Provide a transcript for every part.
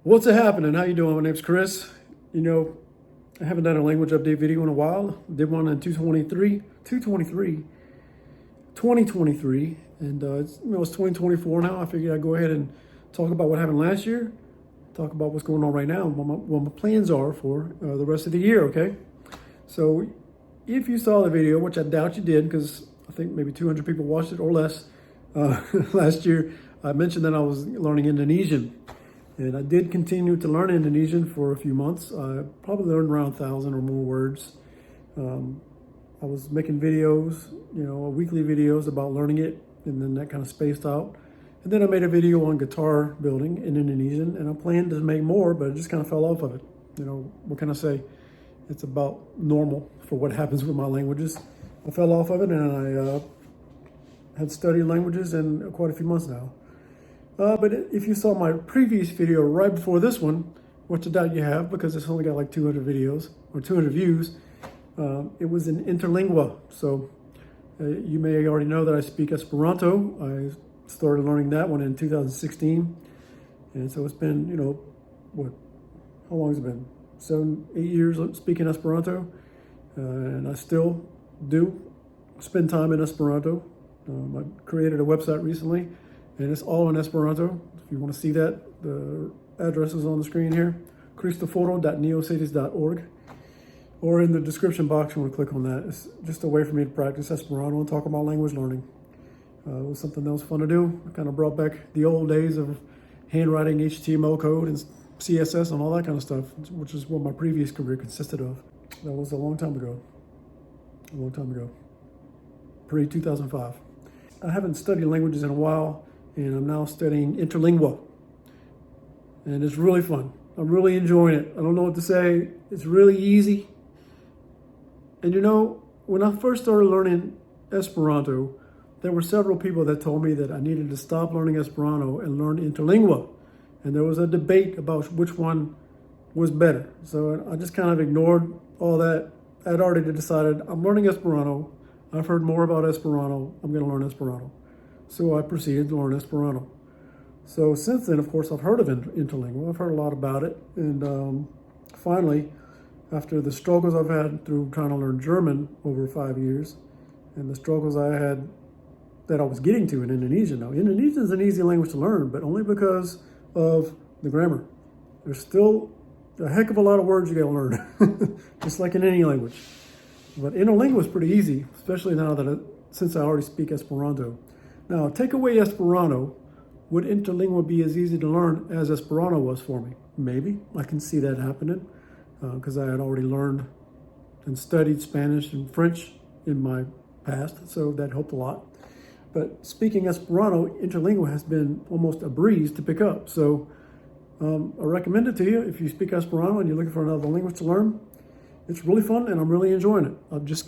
What's happening? How you doing? My name's Chris. You know, I haven't done a language update video in a while. Did one in 2023, and it's 2024 now. I figured I'd go ahead and talk about what happened last year, talk about what's going on right now, and what my plans are for the rest of the year, okay? So if you saw the video, which I doubt you did, because I think maybe 200 people watched it or less last year, I mentioned that I was learning Indonesian. And I did continue to learn Indonesian for a few months. I probably learned around 1,000 or more words. I was making videos, weekly videos about learning it, and then that kind of spaced out. And then I made a video on guitar building in Indonesian, and I planned to make more, but I just kind of fell off of it. What can I say? It's about normal for what happens with my languages. I fell off of it, and I had studied languages in quite a few months now. But if you saw my previous video right before this one, which I doubt you have because it's only got like 200 videos or 200 views, it was in Interlingua. So you may already know that I speak Esperanto. I started learning that one in 2016. And so it's been, how long has it been? 7, 8 years speaking Esperanto. And I still do spend time in Esperanto. I created a website recently, and it's all in Esperanto. If you want to see that, the address is on the screen here, cristoforo.neocities.org, or in the description box, you want to click on that. It's just a way for me to practice Esperanto and talk about language learning. It was something that was fun to do. It kind of brought back the old days of handwriting HTML code and CSS and all that kind of stuff, which is what my previous career consisted of. That was a long time ago, pre-2005. I haven't studied languages in a while, and I'm now studying Interlingua. And it's really fun. I'm really enjoying it. I don't know what to say. It's really easy. And when I first started learning Esperanto, there were several people that told me that I needed to stop learning Esperanto and learn Interlingua. And there was a debate about which one was better. So I just kind of ignored all that. I'd already decided I'm learning Esperanto. I've heard more about Esperanto. I'm going to learn Esperanto. So I proceeded to learn Esperanto. So since then, of course, I've heard of Interlingua. I've heard a lot about it. And finally, after the struggles I've had through trying to learn German over 5 years, and the struggles I had that I was getting to in Indonesian. Now, Indonesian is an easy language to learn, but only because of the grammar. There's still a heck of a lot of words you got to learn, just like in any language. But Interlingua is pretty easy, especially now that since I already speak Esperanto. Now, take away Esperanto, would Interlingua be as easy to learn as Esperanto was for me? Maybe. I can see that happening because I had already learned and studied Spanish and French in my past, so that helped a lot. But speaking Esperanto, Interlingua has been almost a breeze to pick up. So I recommend it to you if you speak Esperanto and you're looking for another language to learn. It's really fun, and I'm really enjoying it. I just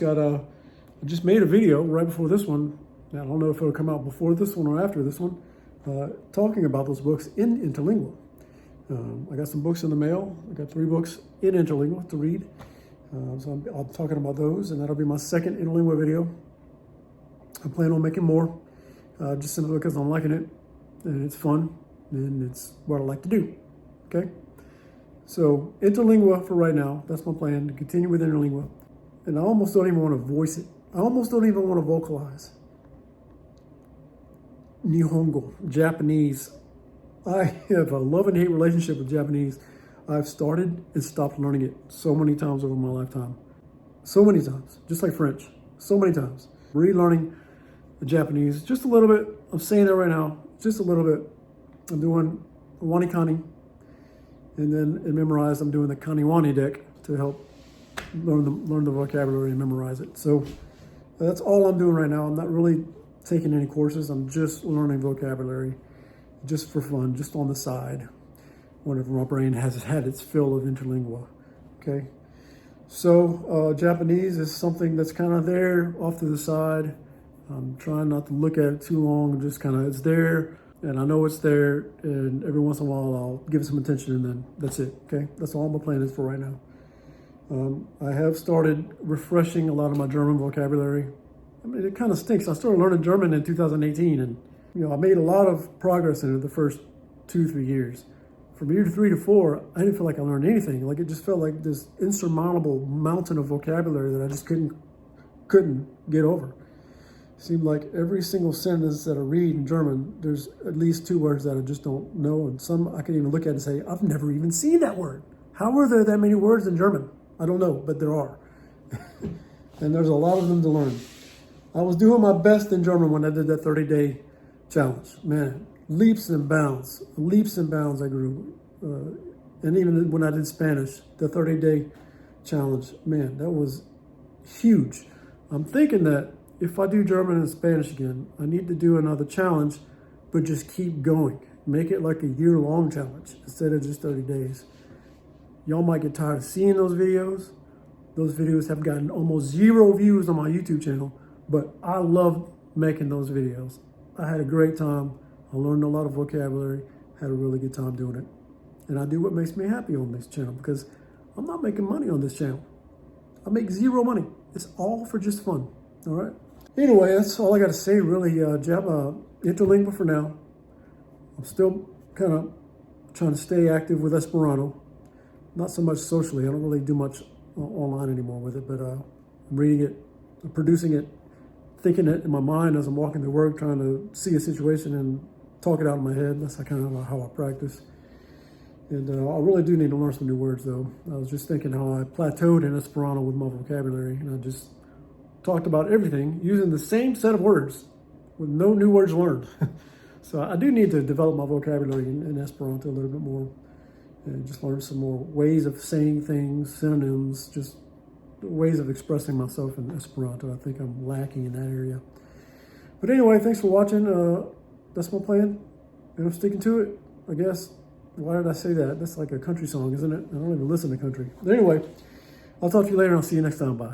made a video right before this one. I don't know if it'll come out before this one or after this one, talking about those books in Interlingua. I got some books in the mail. I got 3 books in Interlingua to read. So I'm talking about those, and that'll be my second Interlingua video. I plan on making more, just simply because I'm liking it, and it's fun, and it's what I like to do, okay? So Interlingua for right now, that's my plan, to continue with Interlingua. And I almost don't even want to voice it. I almost don't even want to vocalize. Nihongo, Japanese. I have a love and hate relationship with Japanese. I've started and stopped learning it so many times over my lifetime. So many times, just like French, so many times. Relearning the Japanese, just a little bit. I'm saying that right now, just a little bit. I'm doing wanikani, and then in Memorize, I'm doing the kaniwani deck to help learn the vocabulary and memorize it. So that's all I'm doing right now. I'm not really taking any courses. I'm just learning vocabulary, just for fun, just on the side, whenever my brain has had its fill of Interlingua, okay? So Japanese is something that's kind of there off to the side. I'm trying not to look at it too long, just kind of, it's there, and I know it's there, and every once in a while I'll give it some attention, and then that's it, okay? That's all my plan is for right now. I have started refreshing a lot of my German vocabulary. I mean, it kind of stinks. I started learning German in 2018, and I made a lot of progress in it the first 2-3 years. from year 3 to 4, I didn't feel like I learned anything. Like it just felt like this insurmountable mountain of vocabulary that I just couldn't get over. It seemed like every single sentence that I read in German, there's at least 2 words that I just don't know, and some I can even look at and say, I've never even seen that word. How are there that many words in German? I don't know, but there are. And there's a lot of them to learn. I was doing my best in German when I did that 30-day challenge. Man, leaps and bounds I grew. And even when I did Spanish, the 30-day challenge, man, that was huge. I'm thinking that if I do German and Spanish again, I need to do another challenge, but just keep going. Make it like a year-long challenge instead of just 30 days. Y'all might get tired of seeing those videos. Those videos have gotten almost 0 views on my YouTube channel, but I love making those videos. I had a great time. I learned a lot of vocabulary, had a really good time doing it. And I do what makes me happy on this channel because I'm not making money on this channel. I make 0 money. It's all for just fun, all right? Anyway, that's all I got to say, really. Interlingua for now. I'm still kind of trying to stay active with Esperanto. Not so much socially. I don't really do much online anymore with it, but I'm reading it, I'm producing it, thinking it in my mind as I'm walking to work, trying to see a situation and talk it out in my head. That's kind of how I practice. And I really do need to learn some new words, though. I was just thinking how I plateaued in Esperanto with my vocabulary, and I just talked about everything using the same set of words with no new words learned. So I do need to develop my vocabulary in Esperanto a little bit more. And just learn some more ways of saying things, synonyms, just ways of expressing myself in Esperanto. I think I'm lacking in that area. But anyway, thanks for watching. That's my plan, and I'm sticking to it, I guess. Why did I say that? That's like a country song, isn't it? I don't even listen to country. But anyway, I'll talk to you later, and I'll see you next time. Bye.